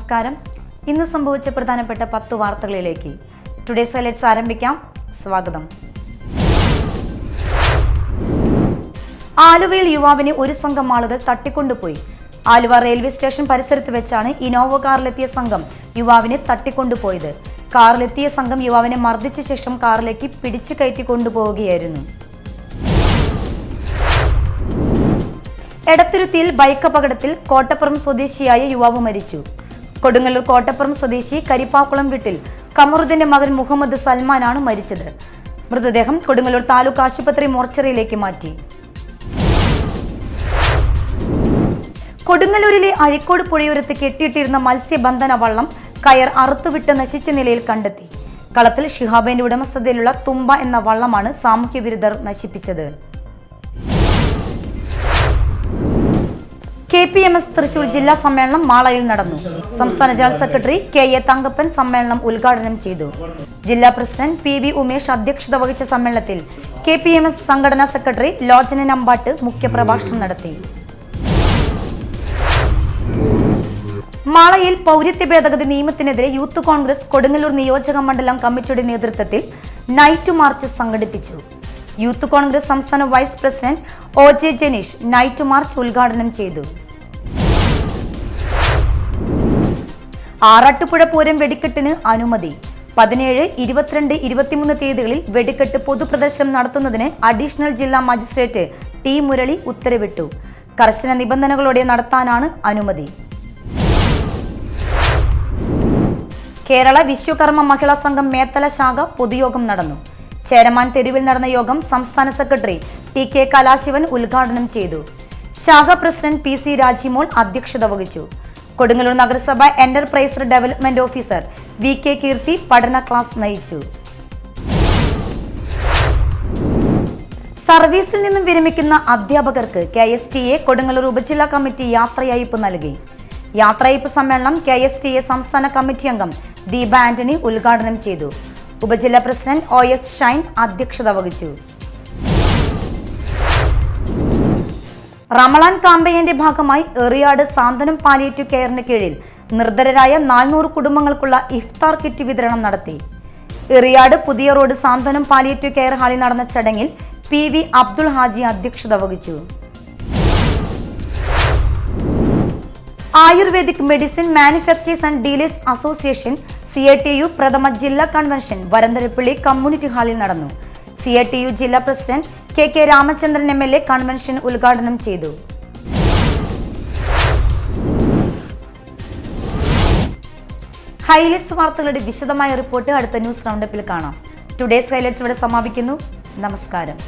നമസ്കാരം. ഇന്ന് സംഭവിച്ച പ്രധാനപ്പെട്ട 10 വാർത്തകളിലേക്ക് ടുഡേസ് ഹൈലൈറ്റ്സ് ആരംഭിക്കാം. സ്വാഗതം. ആലുവയിൽ യുവാവിനെ ഒരു സംഘം ആളുകൾ തട്ടിക്കൊണ്ടുപോയി. ആലുവ റെയിൽവേ സ്റ്റേഷൻ പരിസരത്ത് വെച്ചാണ് ഇനോവ കാറിലെത്തിയ സംഘം യുവാവിനെ തട്ടിക്കൊണ്ടുപോയത്. കാറിലെത്തിയ സംഘം യുവാവിനെ മർദ്ദിച്ച ശേഷം കാറിലേക്ക് പിടിച്ചു കയറ്റി കൊണ്ടുപോവുകയായിരുന്നു. എടത്തിരുത്തിയിൽ ബൈക്ക് അപകടത്തിൽ കോട്ടപ്പുറം സ്വദേശിയായ യുവാവ് മരിച്ചു. കൊടുങ്ങല്ലൂർ കോട്ടപ്പുറം സ്വദേശി കരിപ്പാക്കുളം വീട്ടിൽ കമറുദ്ദീന്റെ മകൻ മുഹമ്മദ് സൽമാനാണ് മരിച്ചത്. മൃതദേഹം കൊടുങ്ങല്ലൂർ താലൂക്ക് ആശുപത്രി മോർച്ചറിയിലേക്ക് മാറ്റി. കൊടുങ്ങല്ലൂരിലെ അഴിക്കോട് പുഴയോരത്ത് കെട്ടിയിട്ടിരുന്ന മത്സ്യബന്ധന വള്ളം കയർ അറുത്തുവിട്ട് നശിച്ച നിലയിൽ കണ്ടെത്തി. കളത്തിൽ ഷിഹാബിന്റെ ഉടമസ്ഥതയിലുള്ള തുമ്പ എന്ന വള്ളമാണ് സാമൂഹ്യ വിരുദ്ധർ നശിപ്പിച്ചത്. KPMS തൃശൂർ ജില്ലാ സമ്മേളനം മാളയിൽ നടന്നു. സംസ്ഥാന ജനറൽ സെക്രട്ടറി KA തങ്കപ്പൻ സമ്മേളനം ഉദ്ഘാടനം ചെയ്തു. ജില്ലാ പ്രസിഡന്റ് PV ഉമേഷ് അധ്യക്ഷത വഹിച്ച സമ്മേളനത്തിൽ KPMS സംഘടനാ സെക്രട്ടറി ലോചനൻ അമ്പാട്ട് മുഖ്യപ്രഭാഷണം നടത്തി. മാളയിൽ പൗരത്വ ഭേദഗതി നിയമത്തിനെതിരെ യൂത്ത് കോൺഗ്രസ് കൊടുങ്ങല്ലൂർ നിയോജക മണ്ഡലം കമ്മിറ്റിയുടെ നേതൃത്വത്തിൽ നൈറ്റ് മാർച്ച് സംഘടിപ്പിച്ചു. യൂത്ത് കോൺഗ്രസ് സംസ്ഥാന vice president OJ Janeesh night march ഉദ്ഘാടനം ചെയ്തു. ആറാട്ടുപുഴ പൂരം വെടിക്കെട്ടിന് അനുമതി. 17, 22, 23 തീയതികളിൽ വെടിക്കെട്ട് പൊതുപ്രദർശനം നടത്തുന്നതിന് അഡീഷണൽ ജില്ലാ മജിസ്ട്രേറ്റ് T മുരളി ഉത്തരവിട്ടു. കർശന നിബന്ധനകളോടെ നടത്താനാണ് അനുമതി. കേരള വിശ്വകർമ്മ മഹിളാ സംഘം മേത്തല ശാഖ പൊതുയോഗം നടന്നു. ചേരമാൻ തെരുവിൽ നടന്ന യോഗം സംസ്ഥാന സെക്രട്ടറി TK കലാശിവൻ ഉദ്ഘാടനം ചെയ്തു. ശാഖ പ്രസിഡന്റ് PC രാജിമോൾ അധ്യക്ഷത വഹിച്ചു. കൊടുങ്ങല്ലൂർ നഗരസഭ എന്റർപ്രൈസ് ഡെവലപ്മെന്റ് ഓഫീസർ VK കീർത്തി പഠന ക്ലാസ് നയിച്ചു. സർവീസിൽ നിന്നും വിരമിക്കുന്ന അധ്യാപകർക്ക് KSTA കൊടുങ്ങല്ലൂർ ഉപജില്ലാ കമ്മിറ്റി യാത്രയയപ്പ് നൽകി. യാത്രയയപ്പ് സമ്മേളനം KSTA സംസ്ഥാന കമ്മിറ്റി അംഗം ദീപ ആന്റണി ഉദ്ഘാടനം ചെയ്തു. ഉപജില്ലാ പ്രസിഡന്റ് OS ഷൈൻ അധ്യക്ഷത വഹിച്ചു. റമളാൻ കാമ്പയിന്റെ ഭാഗമായി എറിയാട് സാന്ത്വനം പാലിയേറ്റീവ് കെയറിന് കീഴിൽ നിർധരരായ 400 കുടുംബങ്ങൾക്കുള്ള ഇഫ്താർ കിറ്റ് വിതരണം നടത്തി. എറിയാട് പുതിയ റോഡ് സാന്ത്വനം പാലിയേറ്റീവ് കെയർ ഹാളിൽ നടന്ന ചടങ്ങിൽ PV അബ്ദുൾ ഹാജി അധ്യക്ഷത വഹിച്ചു. Ayurvedic medicine manufacturers and dealers association CATU പ്രഥമ ജില്ലാ കൺവെൻഷൻ വരന്തരപ്പള്ളി കമ്മ്യൂണിറ്റി ഹാളിൽ നടന്നു. CATU ജില്ലാ president KK Ramachandran MLA convention ഉദ്ഘാടനം ചെയ്തു. ഹൈലൈറ്റ്സ് വാർത്തകളുടെ വിശദമായ റിപ്പോർട്ട് അടുത്ത ന്യൂസ് റൗണ്ടപ്പിൽ കാണാം. ടുഡേസ് ഹൈലൈറ്റ്സ് ഇവിടെ സമാപിക്കുന്നു. നമസ്കാരം.